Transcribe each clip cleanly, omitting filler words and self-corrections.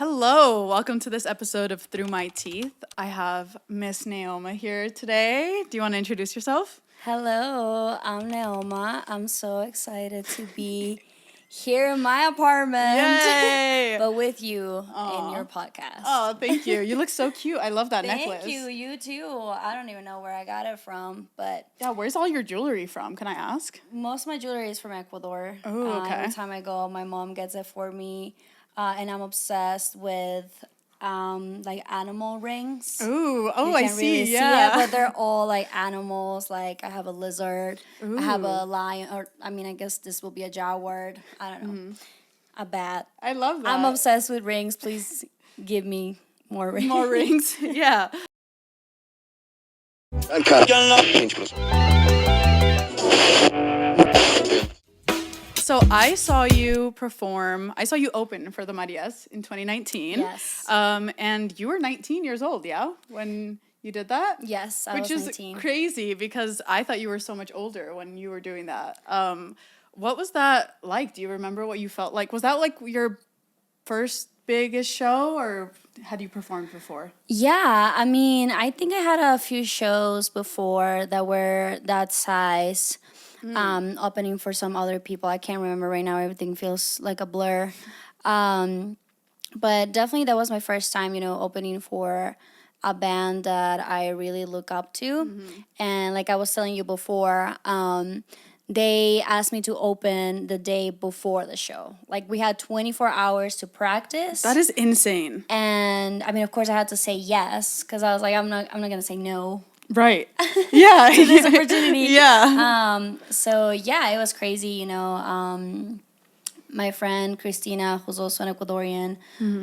Hello, welcome to this episode of Through My Teeth. I have Miss Neoma here today. Do you want to introduce yourself? Hello, I'm Neoma. I'm so excited to be here in my apartment. Yay! But with you in your podcast. Oh, thank you. You look so cute. I love that necklace. Thank you. You too. I don't even know where I got it from, but Yeah, where's all your jewelry from? Can I ask? most of my jewelry is from Ecuador. Oh, okay. Every time I go, my mom gets it for me, and I'm obsessed with like animal rings. Ooh, You I can't really see. Yeah. it, but they're all like animals. Like I have a lizard, I have a lion, or I mean, I guess this will be a jaguar. I don't know, a bat. I love that. I'm obsessed with rings. Please give me more rings. More rings. Yeah. So I saw you perform. I saw you open for the Marias in 2019. Yes. And you were 19 years old, yeah, when you did that. Yes, I Which was is 19. crazy because I thought you were so much older when you were doing that. What was that like? Do you remember what you felt like? Was that like your first biggest show, or had you performed before? Yeah, I mean, I think I had a few shows before that were that size. Opening for some other people. I can't remember right now. Everything feels like a blur. But definitely that was my first time, opening for a band that I really look up to. And like I was telling you before, they asked me to open the day before the show. Like we had 24 hours to practice. That is insane. And I mean, of course, I had to say yes because I was like, I'm not gonna say no. Right. Yeah. To this opportunity. Yeah. So yeah, it was crazy, my friend Christina, who's also an Ecuadorian,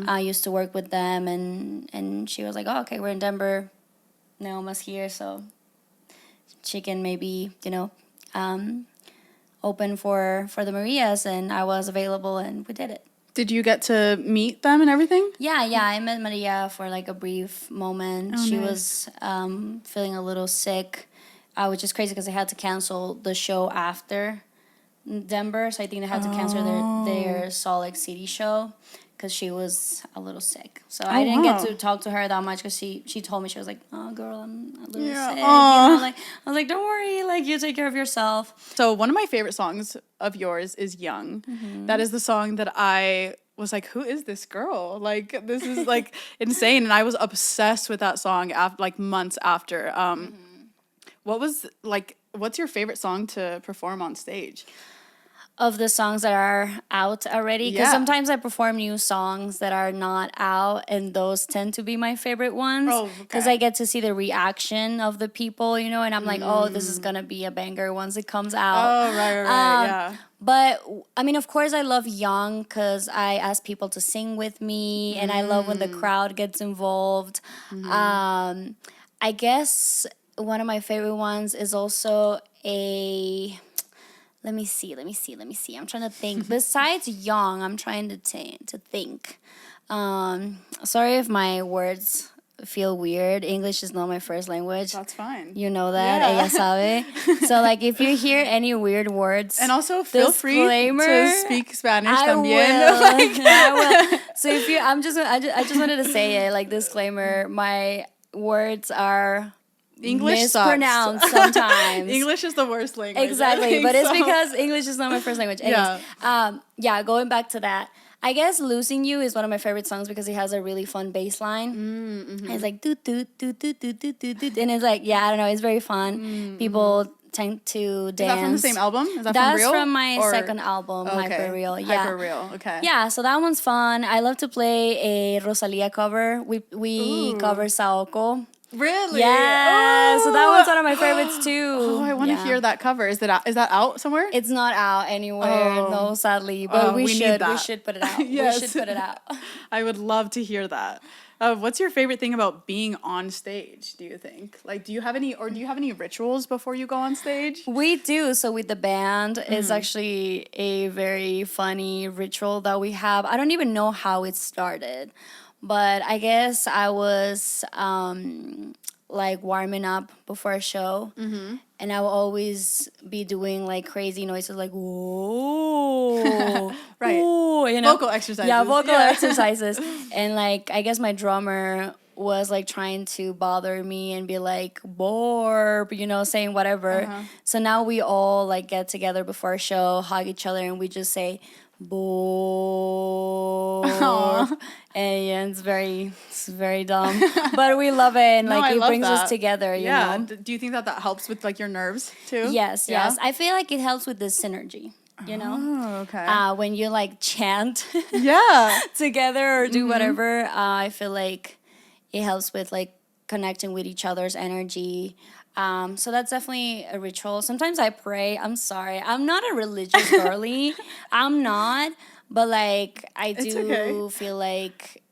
I used to work with them, and she was like, oh, okay, we're in Denver, Neoma's here, so she can maybe, open for the Marias, and I was available, and we did it. Did you get to meet them and everything? Yeah, I met Maria for like a brief moment. Oh, she nice. was feeling a little sick, which is crazy because they had to cancel the show after Denver. So I think they had to cancel their Salt Lake City show because she was a little sick. So I didn't get to talk to her that much because she told me, she was like, oh, girl, I'm a little sick. I was like, don't worry, like you take care of yourself. So one of my favorite songs of yours is Young. That is the song that I was like, who is this girl? Like, this is like insane. And I was obsessed with that song like months after. What's your favorite song to perform on stage? Of the songs that are out already, because Yeah. sometimes I perform new songs that are not out, and those tend to be my favorite ones. Oh, because okay. I get to see the reaction of the people, and I'm like, oh, this is gonna be a banger once it comes out. Oh, right, yeah. But I mean, of course, I love Young because I ask people to sing with me, and I love when the crowd gets involved. I guess one of my favorite ones is also a. Let me see. I'm trying to think. Besides Young, I'm trying to think. Sorry if my words feel weird. English is not my first language. That's fine. You know that. Yeah. Ella sabe. So, like, if you hear any weird words, And also feel free to speak Spanish I también. will. I will. So if you, I just wanted to say it, like, disclaimer. My words are English mispronounced sucks. sometimes. English is the worst language. Exactly, but it's because English is not my first language. Anyways, Yeah. Going back to that, I guess "Losing You" is one of my favorite songs because it has a really fun bass line. And it's like do do do do do do do do, and it's like, I don't know, it's very fun. People tend to dance. Is that from the same album? Is that That's from Real? from my second album, Okay. Hyper Real. Yeah. Hyper Real. Okay. Yeah, so that one's fun. I love to play a Rosalia cover. We cover Saoko. Really? Yeah, so that one's one of my favorites too. Oh, I want to hear that cover. Is that out somewhere? It's not out anywhere, no, sadly. But we need should. that. We should put it out. Yes. We should put it out. I would love to hear that. What's your favorite thing about being on stage, do you think? Like, do you have any rituals before you go on stage? We do. So with the band, it's actually a very funny ritual that we have. I don't even know how it started. But I guess I was like warming up before a show, and I will always be doing like crazy noises, like whoa, Right. whoa, you know, Vocal exercises. Yeah, vocal exercises, and like I guess my drummer was like trying to bother me and be like borp, you know, saying whatever. So now we all like get together before a show, hug each other, and we just say borp. And yeah, it's very dumb, but we love it, and No, like I it love brings us that. together. You know. Do you think that helps with like your nerves too? Yes, Yeah? yes. I feel like it helps with the synergy. You know. Oh, okay. When you like chant Yeah. together or do whatever, I feel like it helps with like connecting with each other's energy. So that's definitely a ritual. Sometimes I pray. I'm sorry. I'm not a religious girly. I'm not. But like I It's do okay. feel like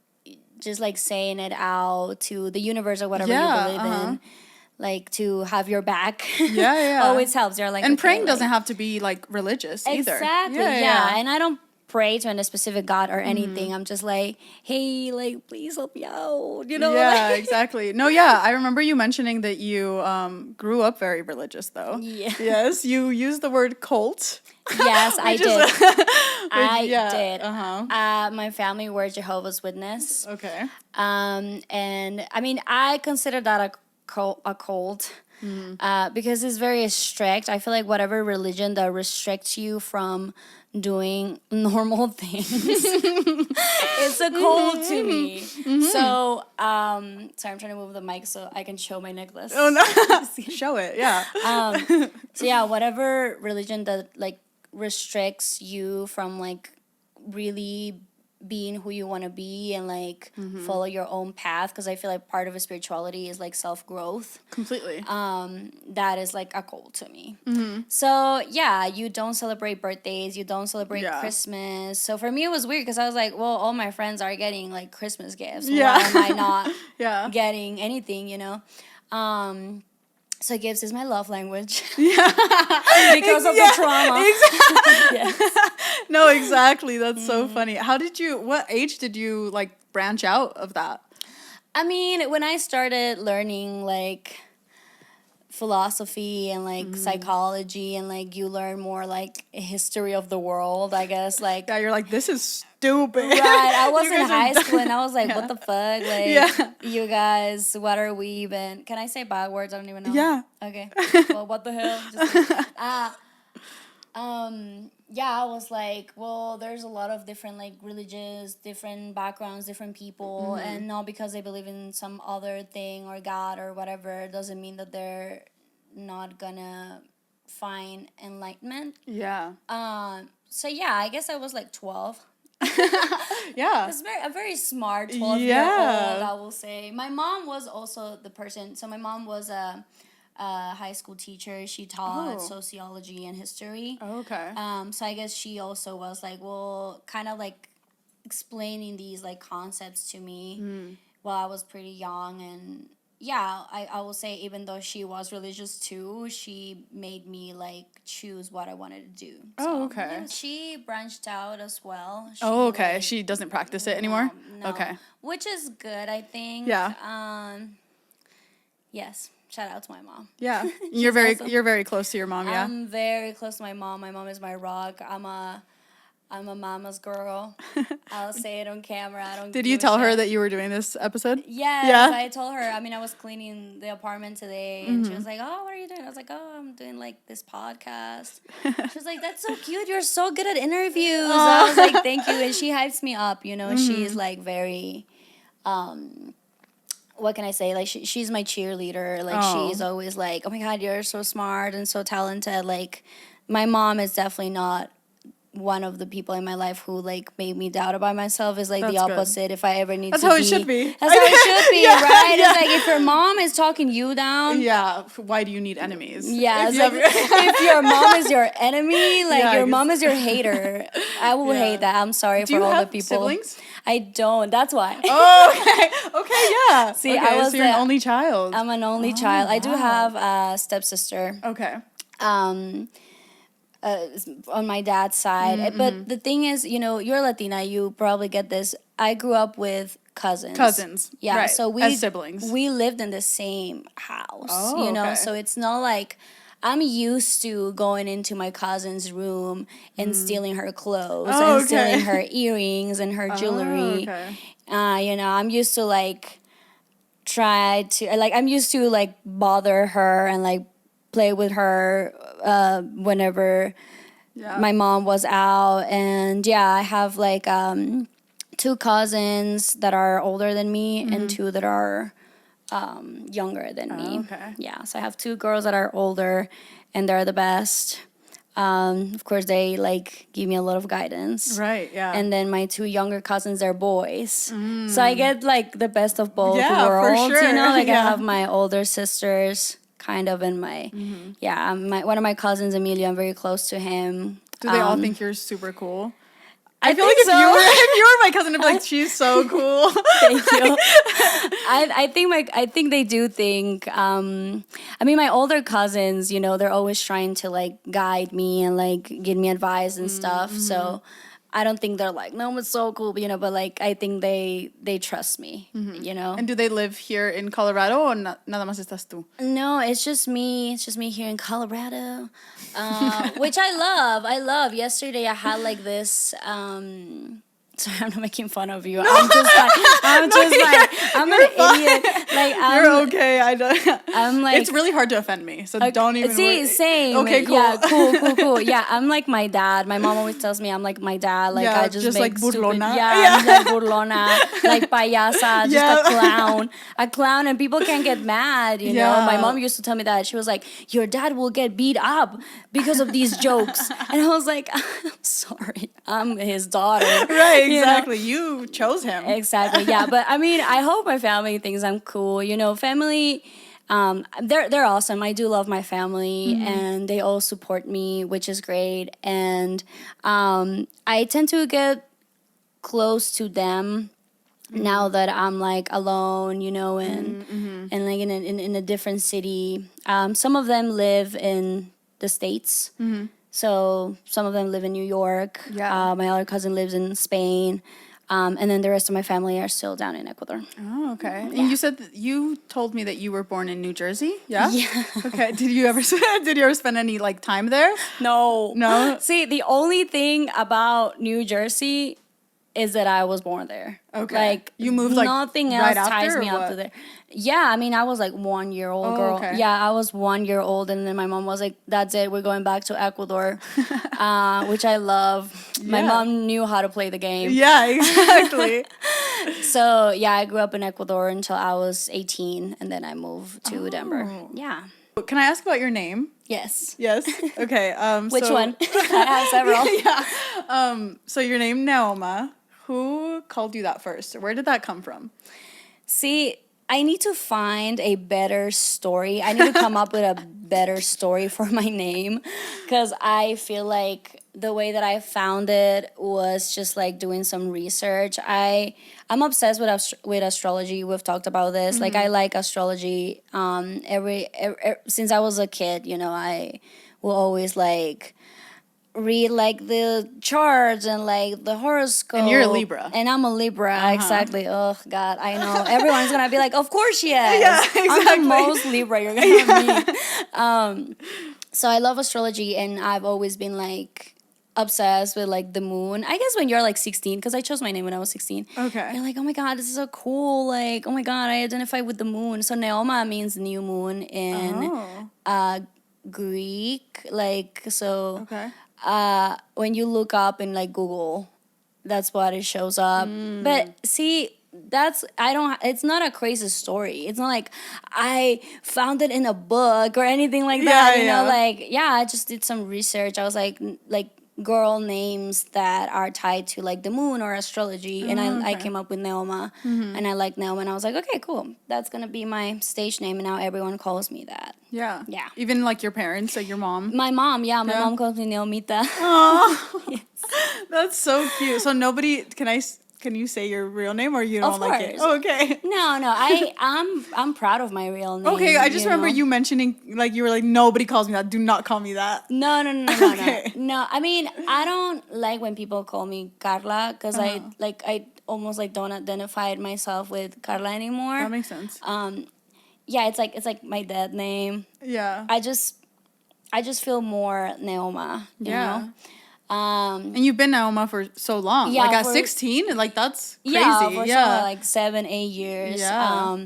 just like saying it out to the universe or whatever Yeah, you believe in, like to have your back. Yeah. always helps. You're like, And okay, praying like, doesn't have to be like religious either. exactly. Yeah. And I don't pray to any specific god or anything. I'm just like, hey, like please help me out. You know? Yeah, like- exactly. No, yeah, I remember you mentioning that you grew up very religious, though. Yeah. Yes, you used the word cult. Yes, I Which is- did. I yeah, did. uh-huh. My family were Jehovah's Witness. Okay. And I mean, I consider that a cult. Because it's very strict. I feel like whatever religion that restricts you from doing normal things, it's a cult to me. So, sorry, I'm trying to move the mic so I can show my necklace. Oh no, show it. Yeah. So yeah, whatever religion that like restricts you from like really being who you want to be and like follow your own path, because I feel like part of a spirituality is like self-growth. Completely. That is like a cult to me. So yeah, you don't celebrate birthdays, you don't celebrate Christmas. So for me it was weird because I was like, well, all my friends are getting like Christmas gifts. Yeah. Why am I not Yeah. getting anything, you know? So gifts is my love language. Yeah. Because of the trauma. Yes. No, exactly. That's so funny. What age did you like branch out of that? I mean, when I started learning like philosophy and like psychology and like you learn more like history of the world, I guess, like Yeah, you're like, this is stupid. right. I was You in guys are high dumb. school and I was like, what the fuck? Like, Yeah. you guys, what are we even? Can I say bad words? I don't even know. Yeah. Okay. Well, what the hell? Just, yeah, I was like, well, there's a lot of different like religious, different backgrounds, different people, and not because they believe in some other thing or God or whatever doesn't mean that they're not gonna find enlightenment. Yeah. So yeah, I guess I was like 12. Yeah. It's a very smart 12-year-old, Yeah. I will say. My mom was also the person. So my mom was a high school teacher. She taught sociology and history. Oh, okay. So I guess she also was like, well, kind of like explaining these like concepts to me while I was pretty young. And yeah, I will say even though she was religious too, she made me like choose what I wanted to do. Oh, okay. Yeah, she branched out as well. Oh, okay. like, She doesn't practice it anymore? no, Okay. which is good, I think. Yeah. Yes. Shout out to my mom. Yeah. She's awesome. You're very close to your mom, yeah? I'm very close to my mom. My mom is my rock. I'm a mama's girl. I'll say it on camera. I don't. Did give you a tell her shit. that you were doing this episode? Yes, Yeah. I told her. I mean, I was cleaning the apartment today, and she was like, "Oh, what are you doing?" I was like, "Oh, I'm doing like this podcast." She was like, "That's so cute. You're so good at interviews." I was like, "Thank you," and she hypes me up. You know, she's like very. What can I say? Like she's my cheerleader. Like she's always like, "Oh my God, you're so smart and so talented." Like my mom is definitely not one of the people in my life who like made me doubt about myself. Is like That's the good. opposite. If I ever need That's to how be, it should be. That's how it should be, Yeah, right? yeah. It's like if your mom is talking you down. Yeah. Why do you need enemies? Yeah, If it's you like have- if your mom is your enemy, like Yeah, I your guess- mom is your hater. I will Yeah. hate that. I'm sorry Do for you all have the people. siblings? I don't. That's why. Oh, okay. Okay, yeah. See, okay, I was so you're an the- only child. I'm an only child. I do have a stepsister. Okay. On my dad's side. But the thing is, you know, you're Latina, you probably get this. I grew up with cousins. Cousins. Yeah. Right. So as siblings. we lived in the same house. Oh, you know, okay. so it's not like I'm used to going into my cousin's room and stealing her clothes Oh, and okay. stealing her earrings and her jewelry. Oh, okay. You know, I'm used to like I'm used to like bother her and like play with her whenever Yeah. my mom was out. And yeah, I have like two cousins that are older than me and two that are younger than me. Okay. Yeah, so I have two girls that are older and they're the best. Of course, they like give me a lot of guidance. Right. Yeah. And then my two younger cousins are boys. So I get like the best of both Yeah, for worlds. sure. You know, like Yeah. I have my older sisters kind of in my, one of my cousins, Emilio, I'm very close to him. Do they all think you're super cool? I feel think like so. if you were my cousin, I'd be like, she's so cool. Thank you. I think they do think. I mean, my older cousins, you know, they're always trying to like guide me and like give me advice and stuff. So I don't think they're like, no, it's so cool, you know. But like, I think they trust me, you know. And do they live here in Colorado or nada más estás tú? No, it's just me. It's just me here in Colorado, which I love. I love. Yesterday, I had like this. Sorry, I'm not making fun of you. I'm just like, I'm an idiot. Like, You're okay. I don't. I'm like, it's really hard to offend me, so don't even. See, worry. same. Okay, cool. Yeah, cool. Yeah, I'm like my dad. My mom always tells me I'm like my dad. Like Yeah, I just just make like stupid. burlona. Yeah, I'm like burlona, like payasa, just Yeah. a clown, and people can get mad. You know, my mom used to tell me that. She was like, "Your dad will get beat up because of these jokes," and I was like, "I'm sorry, I'm his daughter." Right. You know? Exactly. You chose him. Exactly. Yeah, but I mean, I hope my family thinks I'm cool. You know, family. They're awesome. I do love my family, and they all support me, which is great. And I tend to get close to them now that I'm like alone, you know, and like in a different city. Some of them live in the States. So some of them live in New York. Yeah. My other cousin lives in Spain. And then the rest of my family are still down in Ecuador. Oh, okay. And you said you told me that you were born in New Jersey. Yeah. Yeah. Okay. Did you ever spend any like time there? No. No. See, the only thing about New Jersey is that I was born there. Okay. Like you moved like nothing right else ties after, me or up what? to there. Yeah, I mean, I was like 1 year old girl. Okay. Yeah, I was 1 year old, and then my mom was like, "That's it, we're going back to Ecuador," which I love. My Yeah. mom knew how to play the game. Yeah, exactly. So yeah, I grew up in Ecuador until I was 18, and then I moved to Denver. Yeah. Can I ask about your name? Yes. Yes. Okay. Which one? I have several. Yeah. So your name Neoma. Who called you that first? Where did that come from? See, I need to find a better story. I need to come up with a better story for my name, because I feel like the way that I found it was just like doing some research. I'm obsessed with astrology. We've talked about this. Like I like astrology. Every since I was a kid, you know, I will always like read like the charts and like the horoscope. And you're a Libra. And I'm a Libra, exactly. Oh God, I know. Everyone's gonna be like, of course she is. Yeah, exactly. I'm the most Libra you're gonna meet. So I love astrology, and I've always been like obsessed with like the moon. I guess when you're like 16, because I chose my name when I was 16. Okay. You're like, oh my God, this is so cool. Like, oh my God, I identify with the moon. So Neoma means new moon in Greek. Like, so Okay. when you look up in like Google, that's what it shows up. But see, it's not a crazy story. It's not like I found it in a book or anything like that. Yeah, you know, yeah. like, yeah, I just did some research. I was like girl names that are tied to like the moon or astrology, and I came up with Neoma, and I like Neoma, and I was like, okay, cool, that's gonna be my stage name, and now everyone calls me that. Yeah. Yeah. Even like your parents, like your mom. My mom, my mom calls me Neomita. Oh, that's so cute. So nobody can you say your real name, or you don't Of like it? course. Oh, okay. No, I'm proud of my real name. Okay, I just remember know? you mentioning like you were like, nobody calls me that. Do not call me that. No. Okay. No, I mean, I don't like when people call me Carla, because almost like don't identify myself with Carla anymore. That makes sense. Yeah, it's like my dead name. Yeah. I just feel more Neoma, you know? And you've been Neoma for so long. Yeah, like at for- 16? Like that's crazy. Yeah, for some, like 7-8 years. Yeah.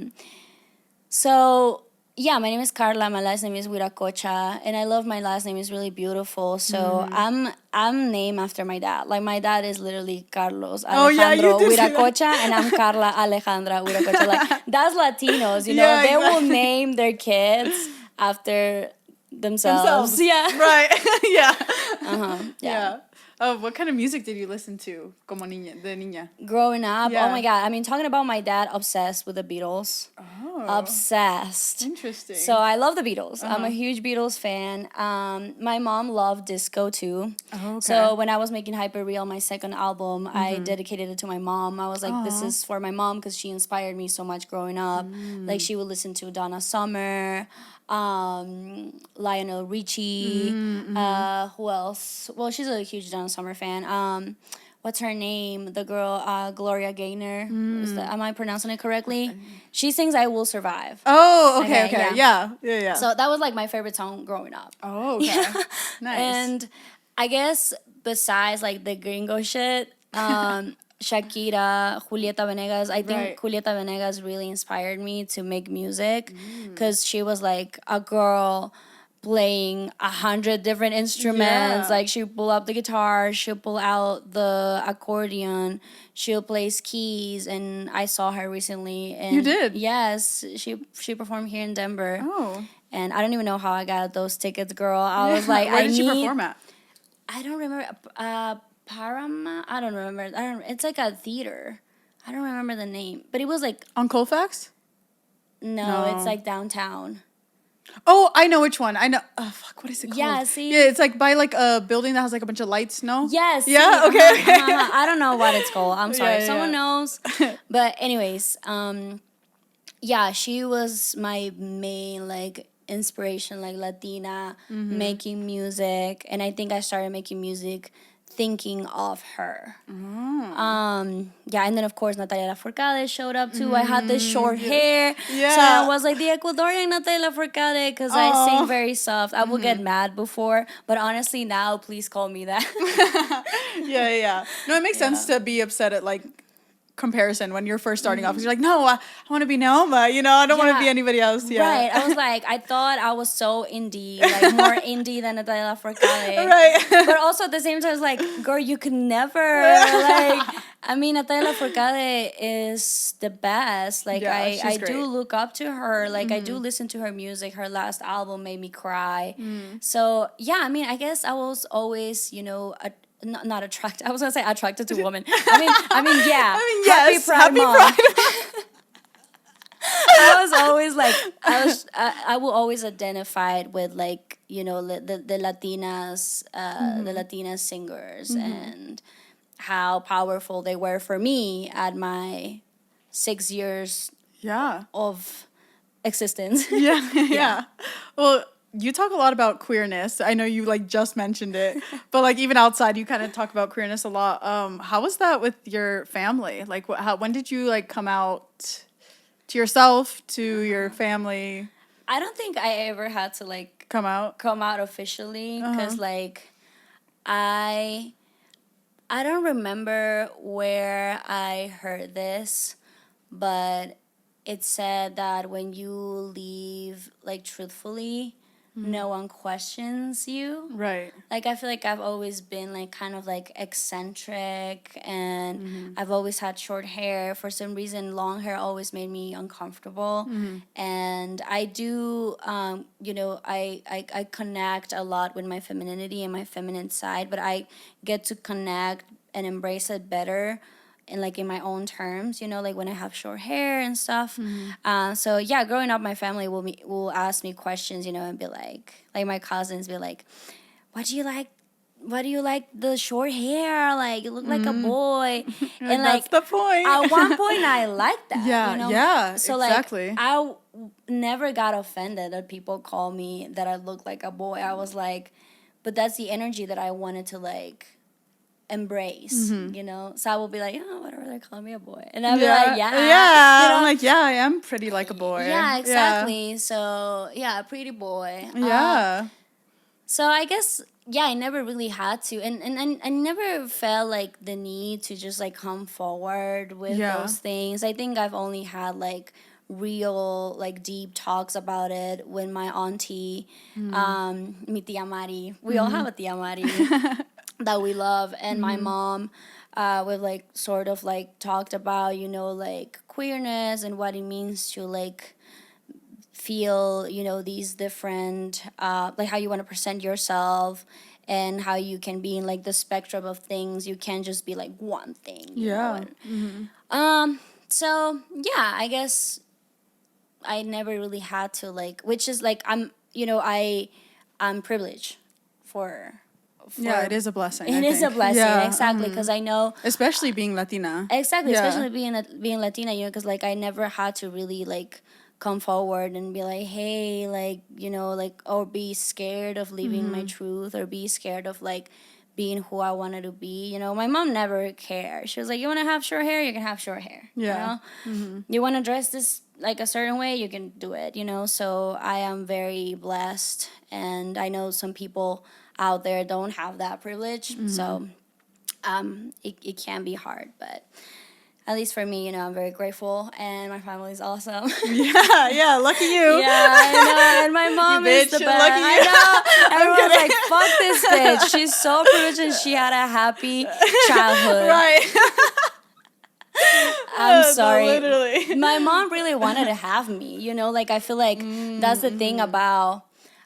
So yeah, my name is Carla. My last name is Wiracocha, and I love my last name. It's really beautiful. So I'm named after my dad. Like my dad is literally Carlos Oh, yeah, you Alejandro did say that. Wiracocha, and I'm Carla Alejandra Wiracocha. Like that's Latinos, you know. Yeah, they will exactly. name their kids after themselves. Yeah. Right. Yeah. Yeah. Oh, what kind of music did you listen to como niña, de niña? Growing up, Yeah. oh my god! I mean, talking about my dad, obsessed with the Beatles. Oh. Obsessed. Interesting. So I love the Beatles. I'm a huge Beatles fan. My mom loved disco too. Oh, okay. So when I was making Hyperreal, my second album, I dedicated it to my mom. I was like, this is for my mom because she inspired me so much growing up. Like she would listen to Donna Summer, Lionel Richie. Who else? Well, she's a huge Donna Summer fan. What's her name? The girl, Gloria Gaynor. Am I pronouncing it correctly? She sings "I Will Survive." Oh, okay, Okay, okay. yeah. Yeah. So that was like my favorite song growing up. Oh, okay. Nice. And I guess besides like the gringo shit, Shakira, Julieta Venegas, I think Right. Julieta Venegas really inspired me to make music because she was like a girl playing 100 different instruments. Yeah. Like she'll pull up the guitar, she'll pull out the accordion, she'll play keys, and I saw her recently. And You did? Yes, she performed here in Denver. Oh. And I don't even know how I got those tickets, girl. I was like, Where did she perform at? I don't remember. Paramount. I don't remember. It's like a theater. I don't remember the name, but it was like On Colfax? no, No. it's like downtown. Oh, I know which one. I know. Oh, fuck. What is it called? Yeah, see? Yeah, it's like by like a building that has like a bunch of lights. No. Yes. Yeah. see, Okay. Okay. I don't know what it's called. I'm sorry. Yeah, If someone yeah. knows. But anyways, yeah, she was my main like inspiration, like Latina making music, and I think I started making music thinking of her. Yeah, and then of course Natalia Lafourcade showed up too. I had this short hair, so Yeah. I was like the Ecuadorian Natalia Lafourcade because I sing very soft. I would get mad before, but honestly now, please call me that. Yeah. No, it makes sense to be upset at like comparison when you're first starting off. 'Cause you're like, no, I want to be Neoma. You know, I don't want to be Yeah. anybody else. Yeah. Right. I was like, I thought I was so indie, like more indie than Natalia Lafourcade. Right. But also at the same time, I was like, girl, you could never. Like, I mean, Natalia Lafourcade is the best. Like, Yeah, I she's do great. look up to her. Like, I do listen to her music. Her last album made me cry. So, yeah, I mean, I guess I was always, you know, not attracted. I was gonna say attracted to women. I mean, yeah. Yes. Happy Mom. Pride. I was always like, I will always identify with like, you know, the Latinas, the Latina singers and how powerful they were for me at my 6 years Yeah. of existence. Yeah. Well, you talk a lot about queerness. I know you like just mentioned it, but like even outside, you kind of talk about queerness a lot. How was that with your family? Like, when did you like come out to yourself, to your family? I don't think I ever had to like Come out. come out officially because like I don't remember where I heard this, but it said that when you leave like truthfully, no one questions you. Right. Like I feel like I've always been like kind of like eccentric and I've always had short hair. For some reason long hair always made me uncomfortable. And I do you know, I connect a lot with my femininity and my feminine side, but I get to connect and embrace it better in my own terms, you know, like when I have short hair and stuff. So yeah, growing up, my family will ask me questions, you know, and be like my cousins be like, "What do you like? Why do you like the short hair? Like you look like a boy." And That's the point. at one point, I liked that. Yeah, you know? yeah, So exactly. like never got offended that people call me that I look like a boy. I was like, but that's the energy that I wanted to like embrace, you know. So I will be like, oh, whatever, they're calling me a boy, and I'll be like, yeah, yeah. you know? I'm like, yeah, I am pretty like a boy. Yeah, exactly. So yeah, pretty boy. Yeah. So I guess, yeah, I never really had to, and I never felt like the need to just like come forward with those things. I think I've only had like real like deep talks about it when my auntie, mi tia Mari, we all have a tia Mari that we love, and my mom, we've like sort of like talked about, you know, like queerness and what it means to like feel, you know, these different, like how you want to present yourself and how you can be in like the spectrum of things. You can't just be like one thing. You know? And, so yeah, I guess I never really had to like, which is like, I'm, you know, I'm privileged for yeah, it is a blessing. It is a blessing, exactly, because I know, especially being Latina. Exactly, especially being Latina, you know, because like I never had to really like come forward and be like, hey, like, you know, like, or be scared of living my truth, or be scared of like being who I wanted to be. You know, my mom never cared. She was like, you want to have short hair, you can have short hair. Yeah. You know, you want to dress this like a certain way, you can do it. You know, so I am very blessed, and I know some people out there don't have that privilege. So it can be hard, but at least for me, you know, I'm very grateful, and my family's awesome. yeah, lucky you. Yeah, I know, and my mom is the best. Lucky you. I know. Everyone's like, fuck this bitch. She's so privileged and she had a happy childhood. Right. I'm sorry. No, literally. My mom really wanted to have me, you know, like I feel like that's the thing about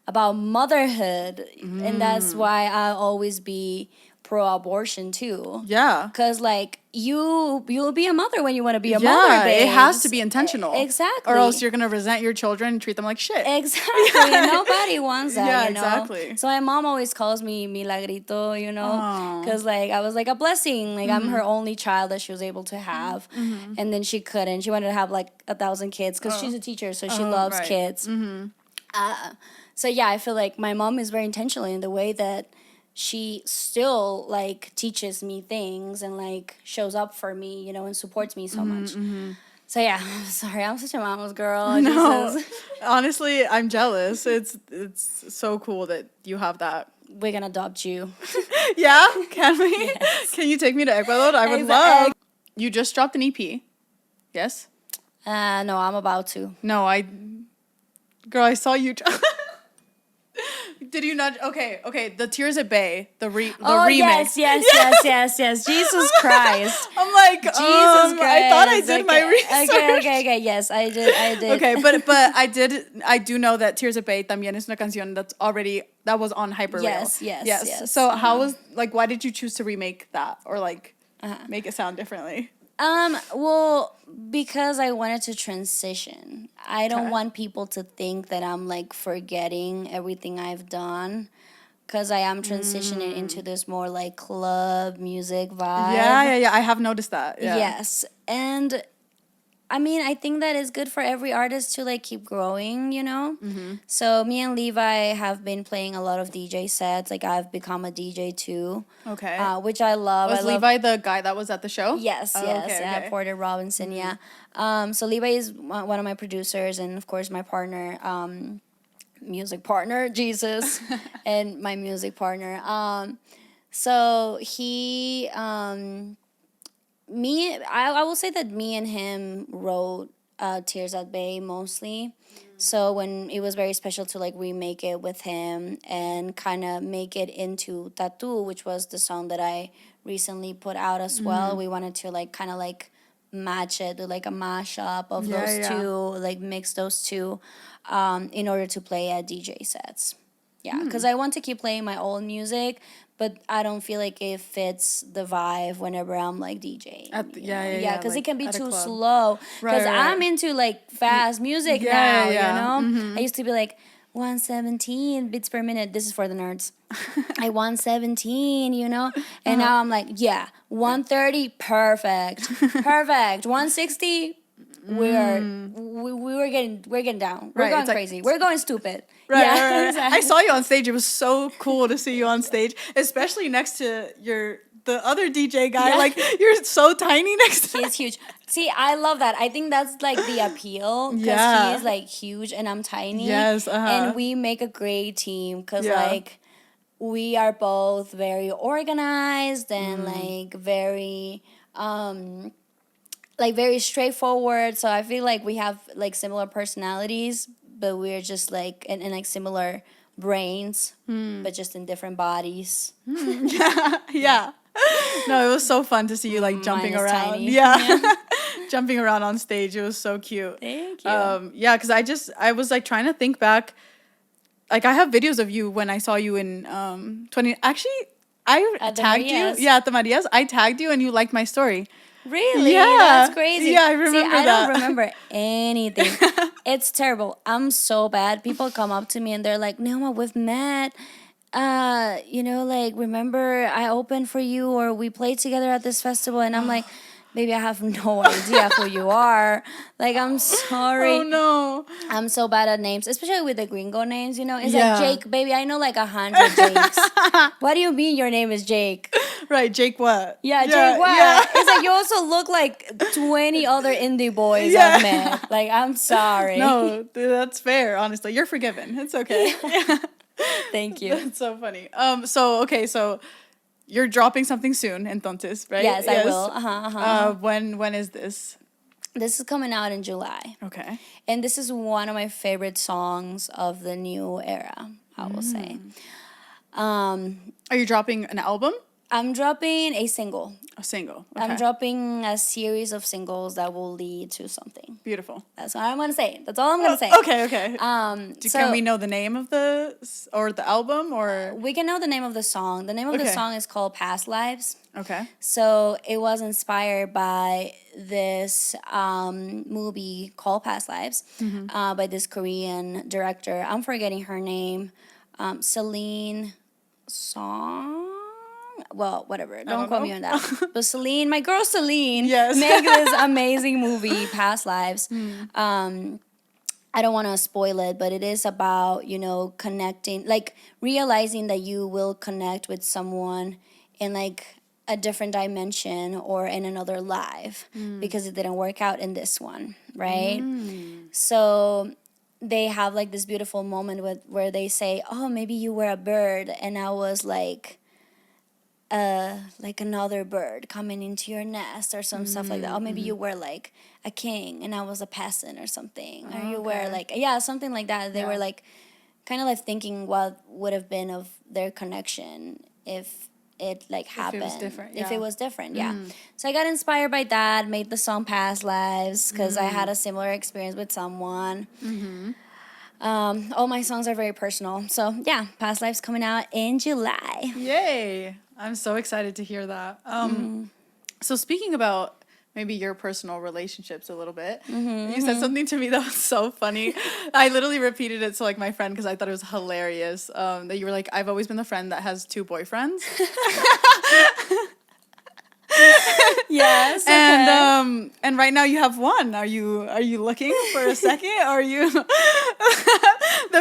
motherhood, and that's why I'll always be pro-abortion too. Yeah. Because like you'll be a mother when you want to be a mother, Yeah, babes. it has to be intentional. Exactly. Or else you're going to resent your children and treat them like shit. Exactly. Nobody wants that, Yeah, you know? exactly. So my mom always calls me Milagrito, you know? Because like I was like a blessing. Like I'm her only child that she was able to have. And then she couldn't. She wanted to have like 1,000 kids because she's a teacher, so she loves kids. So yeah, I feel like my mom is very intentional in the way that she still like teaches me things and like shows up for me, you know, and supports me so much. So yeah, sorry, I'm such a mama's girl. No, Jesus. honestly, I'm jealous. It's so cool that you have that. We're gonna adopt you. Yeah, can we? Yes. Can you take me to Ecuador? I would love. You just dropped an EP. Yes? No, I'm about to. No, girl, I saw you. Did you not? Okay. The Tears at Bay, the remix. Yes. Jesus Christ. I'm like, Jesus Christ. I thought I did my research. Okay. Yes, I did. Okay, but I do know that Tears at Bay también es una canción that was on Hyperrail. Yes. So how was, like, why did you choose to remake that, or like make it sound differently? Well, because I wanted to transition. I don't want people to think that I'm like forgetting everything I've done, because I am transitioning into this more like club music vibe. Yeah. I have noticed that. Yeah. Yes. And I mean, I think that is good for every artist to like keep growing, you know? So me and Levi have been playing a lot of DJ sets. Like I've become a DJ too. Okay. Which I love. Was Levi the guy that was at the show? Yes. Okay. Porter Robinson, yeah. So Levi is one of my producers, and of course my partner, music partner, Jesus, and my music partner. So he... I will say that me and him wrote Tears at Bay mostly. So when it was very special to like remake it with him and kind of make it into Tattoo, which was the song that I recently put out as well. We wanted to like kind of like match it, do like a mashup of those two, like mix those two in order to play at DJ sets. Yeah, because I want to keep playing my old music, but I don't feel like it fits the vibe whenever I'm like DJing. Yeah, because like it can be too club. slow. Because I'm into like fast music now, you know? I used to be like 117 beats per minute. This is for the nerds. I 117, you know? And now I'm like, 130, perfect. 160, we're getting down. We're going crazy. We're going stupid. Right. Exactly. I saw you on stage. It was so cool to see you on stage, especially next to your the other DJ guy. Yeah. Like, you're so tiny next to him. He's huge. See, I love that. I think that's like the appeal because Yeah. he's like huge and I'm tiny. Yes, And we make a great team because Yeah. like we are both very organized and like very straightforward. So I feel like we have like similar personalities, but we're just like and like similar brains, but just in different bodies. Yeah. No, it was so fun to see you like jumping Mine is around. tiny. Yeah. Jumping around on stage. It was so cute. Thank you. Yeah, because I was like trying to think back. Like, I have videos of you when I saw you in 20. Actually, I At the tagged you. Marias. Yeah, at the Marias. I tagged you and you liked my story. Really? Yeah. That's crazy. Yeah, I remember See, I that. don't remember anything. It's terrible. I'm so bad. People come up to me and they're like, Neoma, we've met. Like, remember I opened for you or we played together at this festival. And I'm like, baby, I have no idea who you are. Like, I'm sorry. Oh, no. I'm so bad at names, especially with the gringo names, It's Yeah. like, Jake, baby, I know like 100 Jakes. What do you mean your name is Jake? Right, Jake what? Yeah, Jake, what? Yeah. It's like you also look like 20 other indie boys Yeah. I've met. Like, I'm sorry. No, that's fair, honestly. You're forgiven. It's okay. Yeah. Thank you. That's so funny. So you're dropping something soon, entonces, right? Yes, I will. When is this? This is coming out in July. Okay. And this is one of my favorite songs of the new era, I will say. Are you dropping an album? I'm dropping a single. A single. Okay. I'm dropping a series of singles that will lead to something. Beautiful. That's what I'm going to say. That's all I'm going to say. Okay. Can we know the name of the album or? We can know the name of the song. The name of the song is called Past Lives. Okay. So it was inspired by this movie called Past Lives by this Korean director. I'm forgetting her name. Celine Song? Well, whatever. Don't quote me on that. But Celine, my girl Celine, made this amazing movie, Past Lives. I don't want to spoil it, but it is about, connecting, like realizing that you will connect with someone in like a different dimension or in another life because it didn't work out in this one, right? So they have like this beautiful moment where they say, oh, maybe you were a bird and I was like another bird coming into your nest or some stuff like that. Or maybe you were like a king and I was a peasant or something. Or you were like, something like that. They were like kind of like thinking what would have been of their connection if it like happened. If it was different, If it was different, So I got inspired by that, made the song Past Lives because I had a similar experience with someone. All my songs are very personal. So yeah, Past Lives coming out in July. Yay. I'm so excited to hear that. So speaking about maybe your personal relationships a little bit, you said something to me that was so funny. I literally repeated it to like my friend because I thought it was hilarious. That you were like, I've always been the friend that has 2 boyfriends. Yes. Okay. And right now you have 1. Are you looking for a second? Or are you the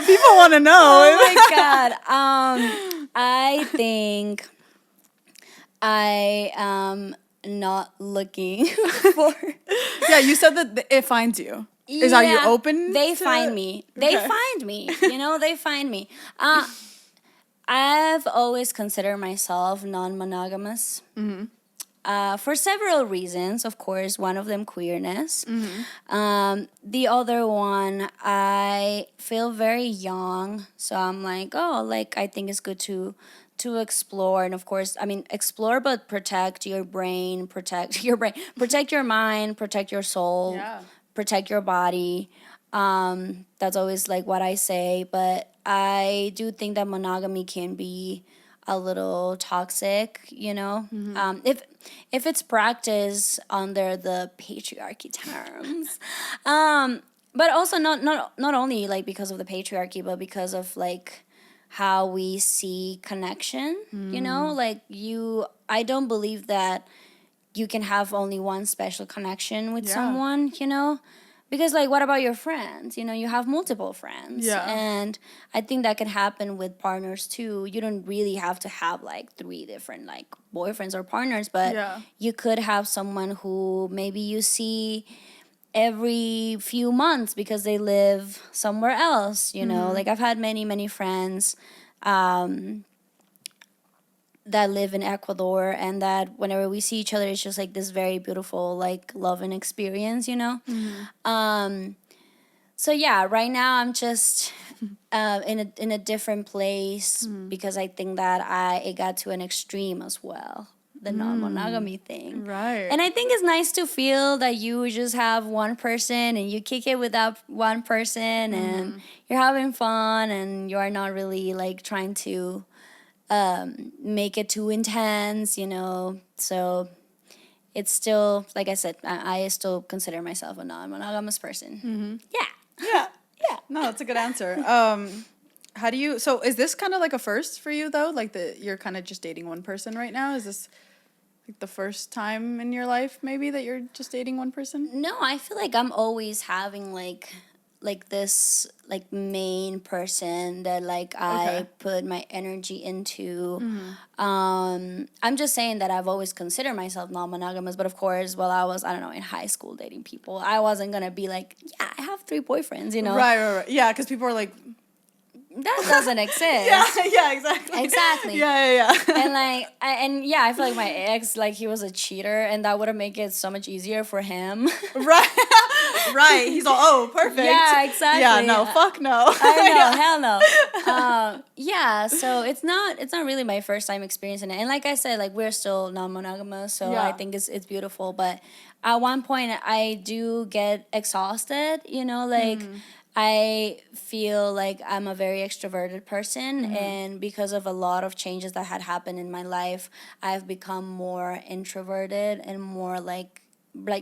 people want to know? Oh my god. I think I am not looking for. Yeah, you said that it finds you. Are you open? They find me. They find me. They find me. I've always considered myself non-monogamous. For several reasons, of course. One of them, queerness. The other one, I feel very young, so I'm like, I think it's good to explore. And of course, I mean, explore, but protect your brain, protect your mind, protect your soul, protect your body. That's always like what I say, but I do think that monogamy can be a little toxic, if it's practiced under the patriarchy terms. But also not only like because of the patriarchy, but because of like how we see connection, like I don't believe that you can have only one special connection with someone, because like what about your friends? You know, you have multiple friends. Yeah. And I think that can happen with partners too. You don't really have to have like 3 different like boyfriends or partners, but Yeah. you could have someone who maybe you see every few months because they live somewhere else, you know. Like I've had many friends that live in Ecuador, and that whenever we see each other, it's just like this very beautiful like loving experience, you know. So yeah, right now I'm just in a different place because I think that it got to an extreme as well, the non-monogamy thing. Right. And I think it's nice to feel that you just have one person and you kick it with that one person and you're having fun and you are not really like trying to make it too intense, you know. So it's still, like I said, I still consider myself a non-monogamous person. Yeah. Yeah. Yeah. No, that's a good answer. How do you? So is this kind of like a first for you though? Like you're kind of just dating one person right now. Is this like the first time in your life maybe that you're just dating one person? No, I feel like I'm always having like this like main person that like I Okay. put my energy into. I'm just saying that I've always considered myself non-monogamous, but of course, while I was, I don't know, in high school dating people, I wasn't gonna be like, yeah, I have 3 boyfriends, you know. Right. Yeah, because people are like, That doesn't exist. yeah, exactly. Exactly. Yeah. And like, I feel like my ex, like he was a cheater, and that would have made it so much easier for him. Right. Right. He's all, oh, perfect. Yeah, exactly. Yeah, no, fuck no. I know, hell no. Yeah, so it's not really my first time experiencing it. And like I said, like we're still non-monogamous, so Yeah. I think it's beautiful. But at one point, I do get exhausted. You know, like. I feel like I'm a very extroverted person, and because of a lot of changes that had happened in my life, I've become more introverted and more like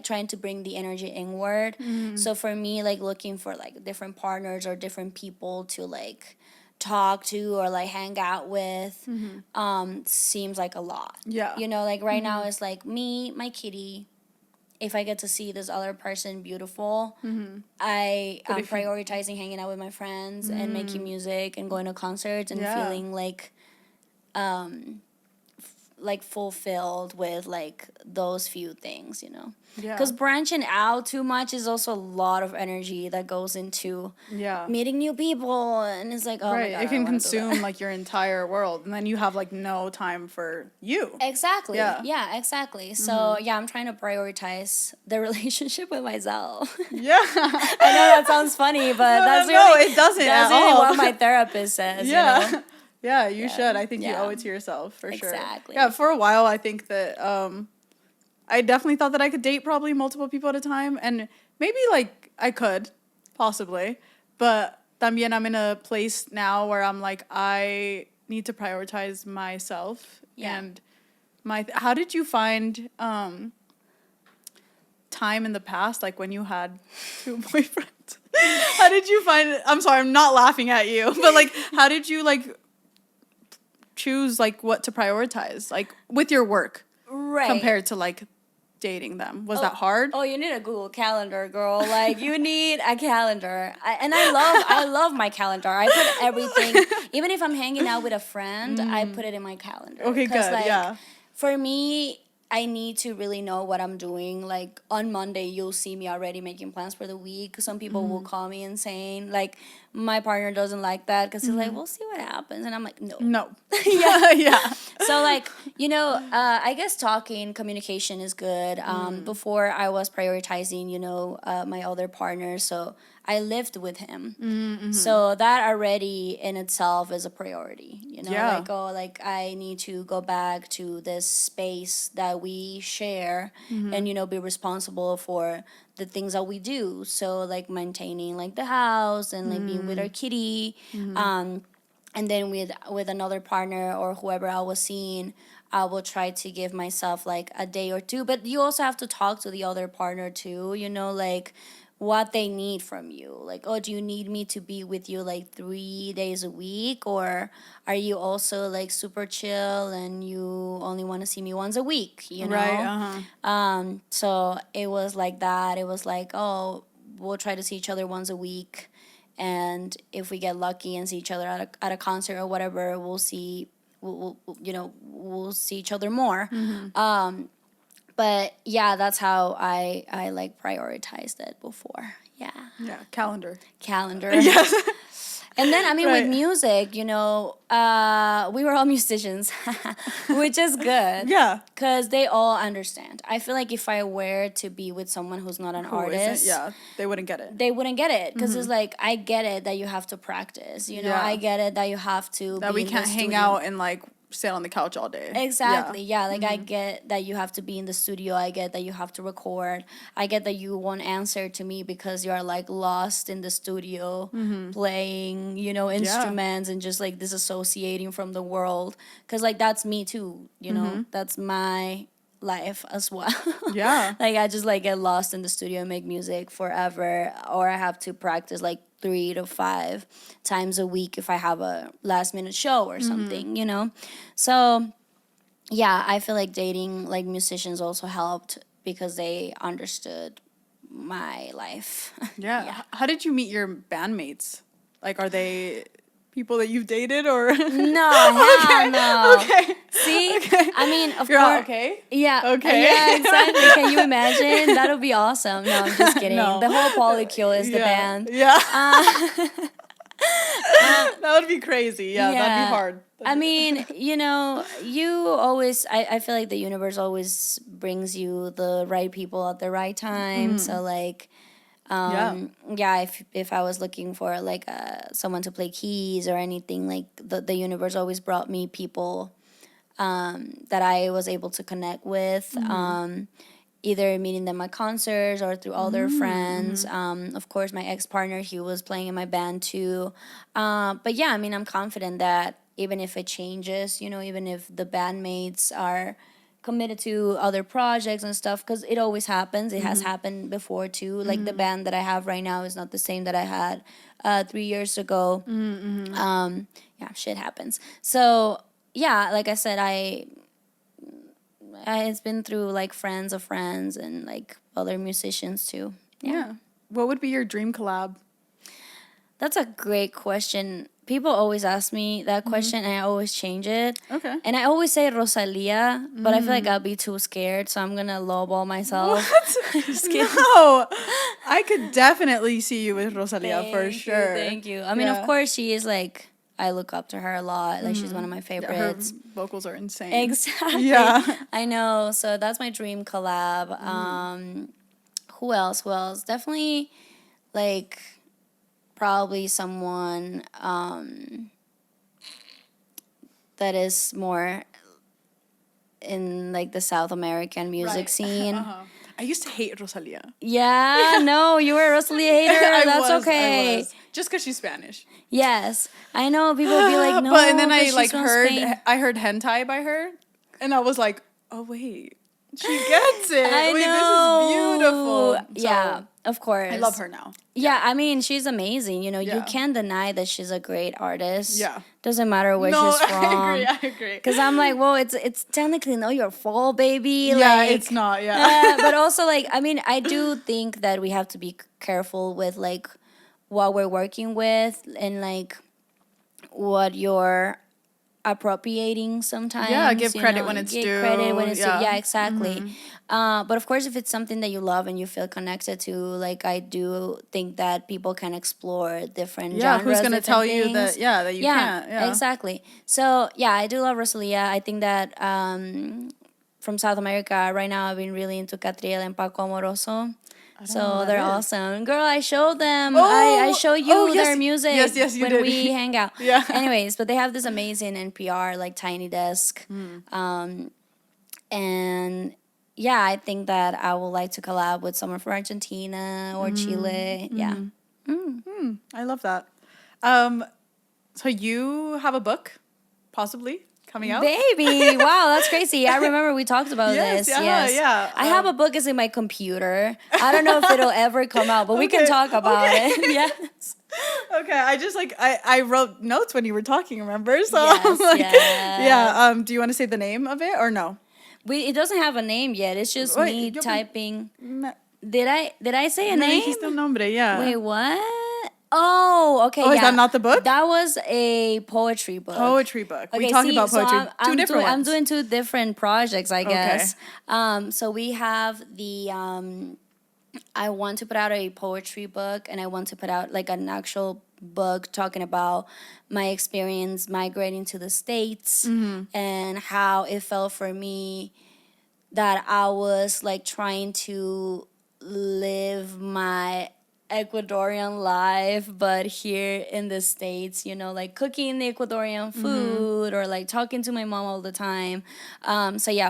trying to bring the energy inward. So for me, like looking for like different partners or different people to like talk to or like hang out with seems like a lot. Yeah. You know, like right now it's like me, my kitty. If I get to see this other person beautiful, I'm prioritizing hanging out with my friends and making music and going to concerts and Yeah. feeling like fulfilled with like those few things, you know. Yeah. Because branching out too much is also a lot of energy that goes into Yeah. meeting new people, and it's like, oh my Right. God, It I can don't wanna do that. consume like your entire world, and then you have like no time for you. Exactly. Yeah. Yeah, exactly. So yeah, I'm trying to prioritize the relationship with myself. Yeah. I know that sounds funny, but that's no, really, it doesn't that's at really all. what my therapist says. Yeah. You know? Yeah, you Yeah. should. I think you Yeah. owe it to yourself for sure. Exactly. Yeah, for a while I think that I definitely thought that I could date probably multiple people at a time, and maybe like I could possibly, but también I'm in a place now where I'm like I need to prioritize myself. Yeah. And how did you find time in the past, like when you had 2 boyfriends? How did you find I'm sorry, I'm not laughing at you, but like how did you like choose like what to prioritize like with your work Right. compared to like dating them? Was that hard? Oh, you need a Google Calendar, girl. Like you need a calendar. I love my calendar. I put everything, even if I'm hanging out with a friend, I put it in my calendar. Okay, 'Cause, good. like, Yeah. For me, I need to really know what I'm doing. Like on Monday, you'll see me already making plans for the week. Some people will call me insane. Like my partner doesn't like that because he's like, "We'll see what happens," and I'm like, "No." No. Yeah. Yeah. So like, you know, I guess communication is good. Before I was prioritizing, you know, my other partner, so I lived with him. So that already in itself is a priority. You know, Yeah. like like I need to go back to this space that we share, and you know, be responsible for the things that we do. So like maintaining like the house and like being with our kitty. And then with another partner or whoever I was seeing, I will try to give myself like a day or two. But you also have to talk to the other partner too, you know, like what they need from you. Like, oh, do you need me to be with you like 3 days a week? Or are you also like super chill and you only want to see me once a week, you know? Right. So it was like that. It was like, oh, we'll try to see each other once a week, and if we get lucky and see each other at a concert or whatever, we'll see each other more. But yeah, that's how I like prioritized it before. Yeah. Yeah, calendar. Yes. And then, I mean, Right. with music, we were all musicians, which is good. Yeah. Because they all understand. I feel like if I were to be with someone who's not an Who artist, isn't- yeah, they wouldn't get it. they wouldn't get it. Because it's like, I get it that you have to practice. Yeah. I get it that you have to That be we in the can't hang studio. out and like sit on the couch all day. Exactly. Yeah. Like I get that you have to be in the studio. I get that you have to record. I get that you won't answer to me because you are like lost in the studio playing, instruments and just like disassociating from the world. Cause like that's me too. That's my life as well. Yeah. Like I just like get lost in the studio and make music forever, or I have to practice like 3 to 5 times a week if I have a last minute show or something, So yeah, I feel like dating like musicians also helped because they understood my life. Yeah. How did you meet your bandmates? Like, are they people that you've dated or? No, hell no. Okay. See? Okay. I mean, of You're all course. okay? Yeah. Okay. Yeah, exactly. Can you imagine? That would be awesome. No, I'm just kidding. No. The whole Polycule is the band. Yeah. That would be crazy. Yeah, that'd be hard. I mean, you always, I feel like the universe always brings you the right people at the right time. So, like, if I was looking for, like, someone to play keys or anything, like, the universe always brought me people that I was able to connect with. Either meeting them at concerts or through all their friends. Of course, my ex-partner, he was playing in my band too. But yeah, I mean, I'm confident that even if it changes, even if the bandmates are committed to other projects and stuff, because it always happens. It has happened before too. Like the band that I have right now is not the same that I had 3 years ago. Yeah, shit happens. So yeah, like I said, it's been through like friends of friends and like other musicians too. Yeah. What would be your dream collab? That's a great question. People always ask me that question and I always change it. Okay. And I always say Rosalia, but I feel like I'll be too scared, so I'm gonna lowball myself. Just kidding. No, I could definitely see you with Rosalia for sure. Thank you. I mean, of course, she is like, I look up to her a lot. Like, she's one of my favorites. Her vocals are insane. Exactly. Yeah. I know. So that's my dream collab. Who else? Definitely, like, probably someone that is more in, like, the South American music scene. I used to hate Rosalia. Yeah, no, you were a Rosalia hater. That's okay. I was. Just because she's Spanish. Yes, I know. People be like, no, but and then 'cause I she's like from heard Spain. I heard hentai by her, and I was like, oh wait, she gets it. I Wait, know. this is beautiful. Yeah, of course. I love her now. Yeah, I mean, she's amazing. You Yeah. can't deny that she's a great artist. Yeah. Doesn't matter where No, she's from. I agree. Because I'm like, well, it's technically not your fault, baby. Yeah, like, it's not. Yeah. but also, like, I mean, I do think that we have to be careful with, like, what we're working with and, like, what you're appropriating sometimes. Yeah, give credit when it's give due. credit when it's due. Yeah. Yeah, exactly. But of course, if it's something that you love and you feel connected to, like, I do think that people can explore different Yeah, genres. who's gonna different tell you things. that? Yeah, that you can't. Yeah, Exactly. So yeah, I do love Rosalia. I think that from South America right now, I've been really into Catriel and Paco Amoroso. So they're awesome. Girl, I showed them. I show you their music Yes, you when did. we hang out. Yeah. Anyways, but they have this amazing NPR, like, Tiny Desk. And yeah, I think that I would like to collab with someone from Argentina or Chile. Yeah. I love that. So you have a book, possibly coming out. Baby, wow, that's crazy. I remember we talked about Yes, this. yeah, Yes. yeah. I have a book is in my computer. I don't know if it'll ever come out, but we can Okay, talk about it. Yes. Okay, I just like I wrote notes when you were talking. Remember? So Yes, I'm like, yes. yeah. Do you want to say the name of it or no? It doesn't have a name yet. It's just Wait, me you'll be- typing. Did I say a No name? dijiste un nombre, yeah. Wait, what? Oh, okay. Oh, is that not the book? That was a poetry book. Poetry book. We Okay, talked see, about so poetry. Two different I'm ones. doing two different projects, I Okay. guess. So we have the I want to put out a poetry book, and I want to put out like an actual book talking about my experience migrating to the States and how it felt for me that I was like trying to live my Ecuadorian life, but here in the States, you know, like cooking the Ecuadorian food or like talking to my mom all the time. So yeah,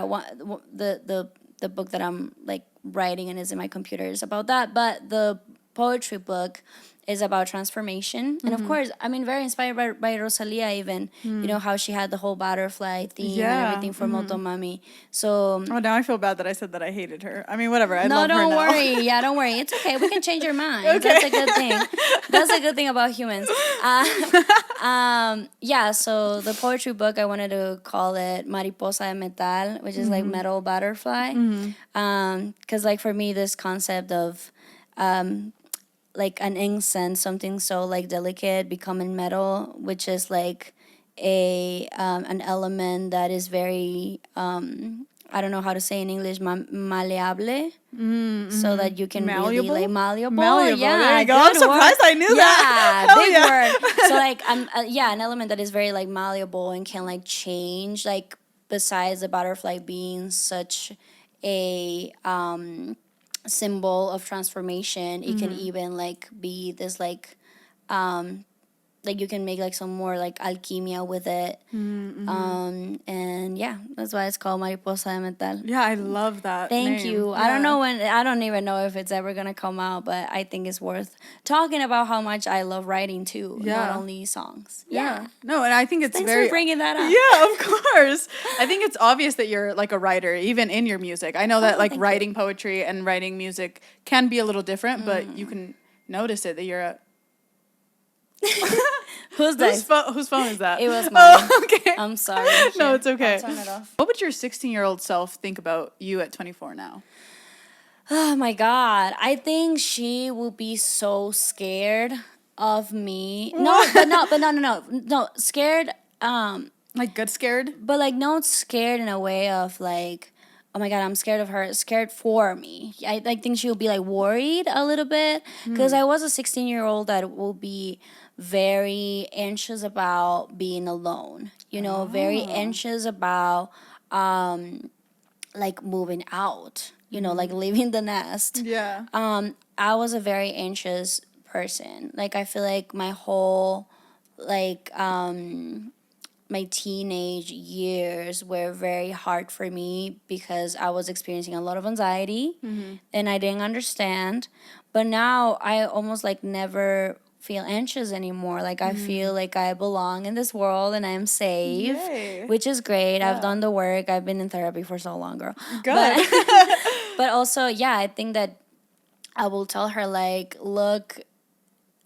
the book that I'm like writing and is in my computer is about that. But the poetry book is about transformation. And of course, I mean, very inspired by Rosalia even, you know, how she had the whole butterfly theme and everything for Motomami. So Oh, now I feel bad that I said that I hated her. I mean, whatever. I no, love her don't now. worry. Yeah, don't worry. It's okay. We can change your mind. That's a good thing. That's a good thing about humans. Yeah, so the poetry book, I wanted to call it Mariposa de Metal, which is like metal butterfly. Because like for me, this concept of like an incense, something so like delicate becoming metal, which is like a an element that is very I don't know how to say in English, malleable, so that you can Malleable? really like malleable. Malleable, Yeah, there you go. I'm good surprised word. I knew that. Yeah, Hell big yeah. word. So like yeah, an element that is very like malleable and can like change. Like besides the butterfly being such a symbol of transformation, it can even like be this like you can make like some more like alchemia with it. And yeah, that's why it's called Mariposa de Metal. Yeah, I love that. Thank name. you. Yeah. I don't know when, I don't even know if it's ever gonna come out, but I think it's worth talking about how much I love writing too, not Yeah. only songs. Yeah. No, and I think it's Thanks very for bringing that up. Yeah, of course. I think it's obvious that you're like a writer, even in your music. I know that like thank writing poetry and writing music can be a little different, but you can notice it that you're a Who's that? whose phone is that? It was mine. Oh, okay. I'm sorry. No, Here, it's okay. I'll turn it off. What would your 16-year-old self think about you at 24 now? Oh my God. I think she will be so scared of me. No, no. Scared, Like good scared? but like not scared in a way of like, oh my God, I'm scared of her. Scared for me. I think she'll be like worried a little bit because I was a 16-year-old that will be very anxious about being alone. You know, very anxious about like moving out. You know, like leaving the nest. Yeah. I was a very anxious person. Like I feel like my whole like my teenage years were very hard for me because I was experiencing a lot of anxiety and I didn't understand. But now I almost like never feel anxious anymore. Like I feel like I belong in this world and I'm safe, Yay. which is great. Yeah. I've done the work. I've been in therapy for so long, girl. Good. But also, yeah, I think that I will tell her like, look,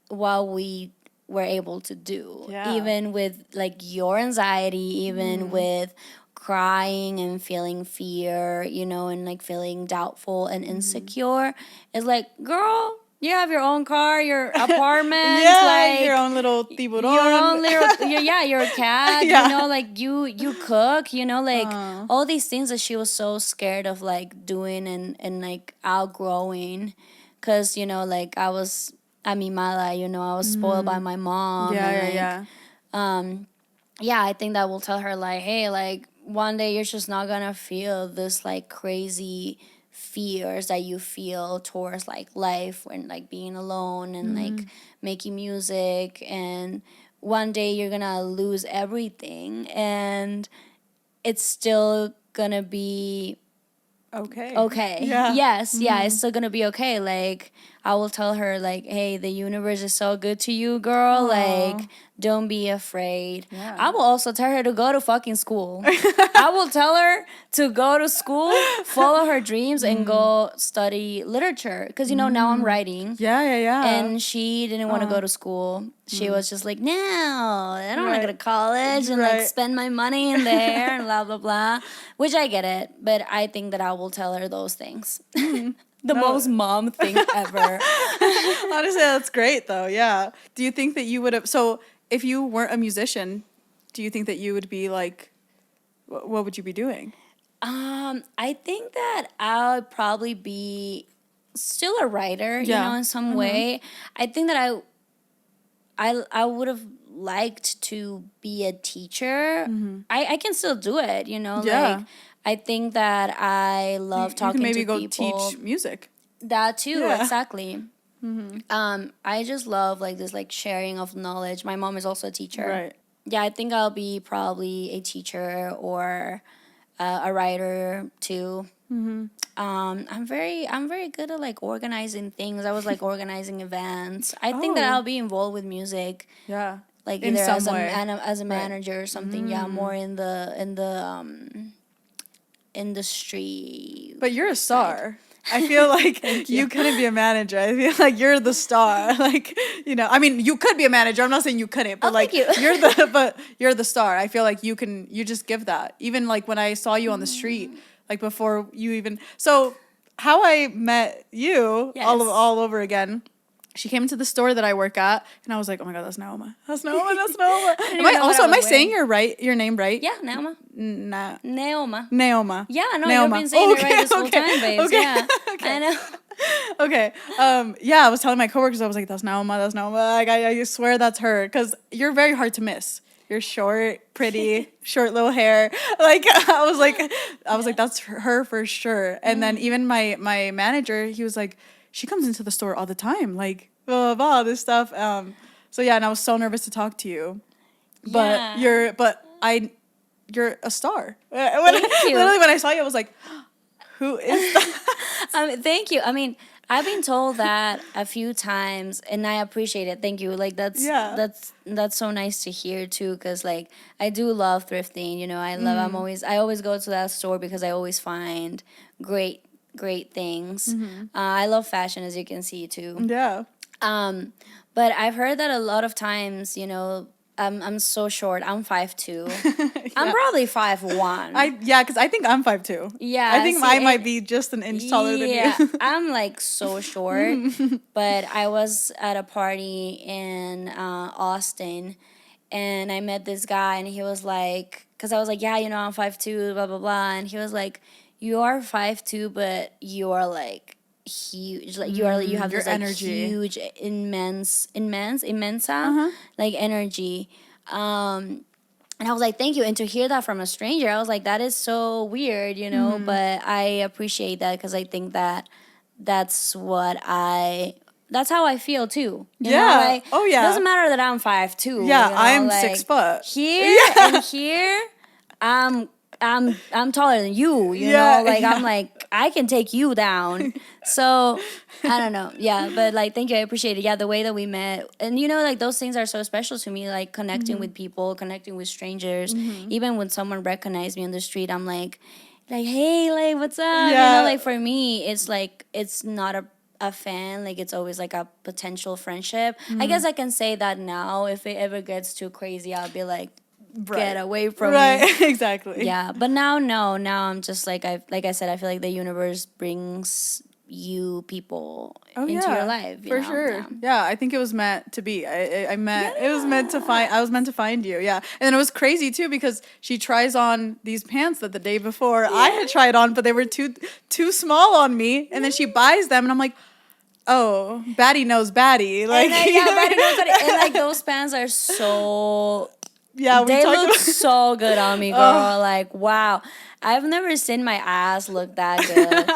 what we were able to do, Yeah. even with like your anxiety, even with crying and feeling fear, you know, and like feeling doubtful and insecure. It's like, girl, you have your own car, your apartment, Yeah, like your own little tiburon. your own little you're a cat. Yeah. You know, like you cook, you know, like all these things that she was so scared of like doing and like outgrowing, because you know, like I was amimada, you know, I was spoiled by my mom. And, like, yeah, I think that will tell her like, hey, like one day you're just not gonna feel this like crazy fears that you feel towards like life when like being alone and like making music, and one day you're gonna lose everything and it's still gonna be okay. Yeah. Yes, yeah, it's still gonna be okay. Like I will tell her like, hey, the universe is so good to you, girl. Like don't be afraid. Yeah. I will also tell her to go to fucking school. I will tell her to go to school, follow her dreams, and go study literature. Because, you know, now I'm writing. Yeah. And she didn't want to go to school. She was just like, no, I don't want to go to college and like spend my money in there and blah, blah, blah. Which I get it. But I think that I will tell her those things. The No. most mom thing ever. Honestly, that's great though. Yeah. Do you think that you would have, so if you weren't a musician, do you think that you would be like, what would you be doing? I think that I'll probably be still a writer, you Yeah. know, in some way. I think that I would have liked to be a teacher. I can still do it, you know, Yeah. like I think that I love You talking can maybe to go people. teach music. That too, Yeah. exactly. I just love like this like sharing of knowledge. My mom is also a teacher. Right. Yeah, I think I'll be probably a teacher or a writer too. I'm very good at like organizing things. I was like organizing events. I think that Oh. I'll be involved with music, Yeah. like In either some as a way. as a Right. manager or something. Yeah, more in the industry. But you're a side. star. I feel like you couldn't be a manager. I feel like you're the star. Like, you know, I mean, you could be a manager. I'm not saying you couldn't, but Oh, like thank you. you're the star. I feel like you just give that. Even like when I saw you on the street, like before you even, so how I met you Yes. all over again. She came into the store that I work at, and I was like, "Oh my god, that's Neoma. That's Neoma. That's Neoma." didn't Am I even know what also? I Am I was saying wearing. your name right? Yeah, Neoma. Nah. Neoma. Neoma. Yeah, no, Neoma. you've been saying it Okay, right this whole okay, time, babes. okay, Yeah, okay. I know. Okay. Yeah, I was telling my coworkers, I was like, "That's Naoma. That's Naoma. Like, I swear that's her." Because you're very hard to miss. You're short, pretty, short little hair. Like I was like, that's her for sure. And then even my manager, he was like, "She comes into the store all the time. Like blah blah blah this stuff." So yeah, and I was so nervous to talk to you, but Yeah. you're a star. Thank you. Literally, when I saw you, I was like, "Who is that?" Thank you. I mean, I've been told that a few times, and I appreciate it. Thank you. Like Yeah. that's so nice to hear too, because like I do love thrifting. You know, I always go to that store because I always find great things. I love fashion, as you can see too. Yeah. But I've heard that a lot of times, you know, I'm so short. I'm 5'2". I'm probably 5'1". Because I think I'm 5'2". Yeah, I think see, I might be just an inch taller than you. I'm like so short. But I was at a party in Austin, and I met this guy, and he was like, because I was like, yeah, you know, I'm 5'2", blah blah blah, and he was like, you are 5'2", but you are like huge, like you have your this like energy. huge immensa like energy. And I was like, thank you. And to hear that from a stranger, I was like, that is so weird, you know, but I appreciate that, because I think that that's how I feel too. You know, Yeah. like, Oh, yeah. It doesn't matter that I'm 5'2". Yeah, you know, I'm like, 6 foot. Here and here, I'm taller than you, you Yeah, know? Like, yeah. I'm like, I can take you down. So, I don't know. Yeah, but, like, thank you. I appreciate it. Yeah, the way that we met. And, you know, like, those things are so special to me, like, connecting with people, connecting with strangers. Even when someone recognized me on the street, I'm like, hey, like, what's up? Yeah. You know, like, for me, it's, like, it's not a fan. Like, it's always, like, a potential friendship. I guess I can say that now. If it ever gets too crazy, I'll be like, get away from me. Right, exactly. Yeah, but now I'm just like I said, I feel like the universe brings you people into your life. You for know? sure. Yeah, I think it was meant to be. It was meant to find. I was meant to find you. Yeah, and then it was crazy too, because she tries on these pants that the day before I had tried on, but they were too small on me, and then she buys them, and I'm like, oh, baddie knows baddie. Like, Baddie knows Baddie. And like those pants are so. Yeah, they look so good on me, girl. Like, wow. I've never seen my ass look that good.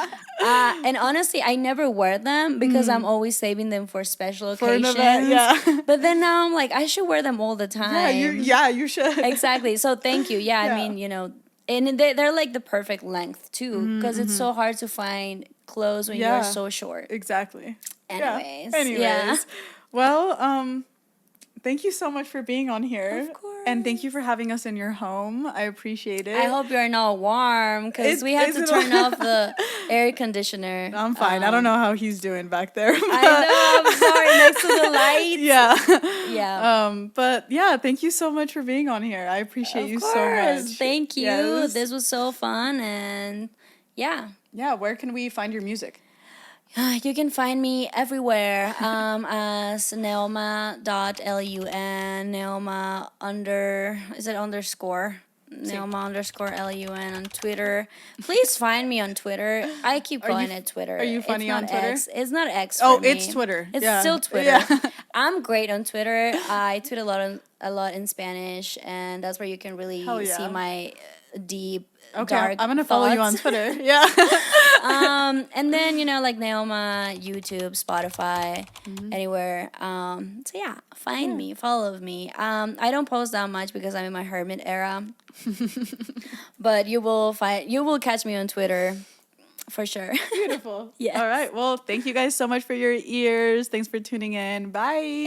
And honestly, I never wear them because I'm always saving them for special occasions. For an event, yeah. But then now I'm like, I should wear them all the time. You should. Exactly. So thank you. Yeah, I mean, you know, and they're like the perfect length too, because it's so hard to find clothes when you're so short. Exactly. Anyways. Yeah. Well, thank you so much for being on here. Of course. And thank you for having us in your home. I appreciate it. I hope you're not warm, because we had to turn off the air conditioner. I'm fine. I don't know how he's doing back there. I know. I'm sorry. Next to the lights. Yeah. But yeah, thank you so much for being on here. I appreciate you so much. Thank you. Yes. This was so fun, and yeah. Yeah. Where can we find your music? You can find me everywhere as Neoma.lun, Neoma is it underscore? Neoma underscore LUN on Twitter. Please find me on Twitter. I keep calling it Twitter. Are you funny it's on not Twitter? X. It's not X. Oh, for me. it's Twitter. It's Yeah. still Twitter. Yeah. I'm great on Twitter. I tweet a lot in Spanish, and that's where you can really Hell yeah. see my deep, Okay, dark I'm gonna follow you on thoughts. Twitter. Yeah. And then like Neoma, YouTube, Spotify, anywhere. So yeah, find me, follow me. I don't post that much because I'm in my hermit era, but you will catch me on Twitter, for sure. Beautiful. Yes. All right. Well, thank you guys so much for your ears. Thanks for tuning in. Bye.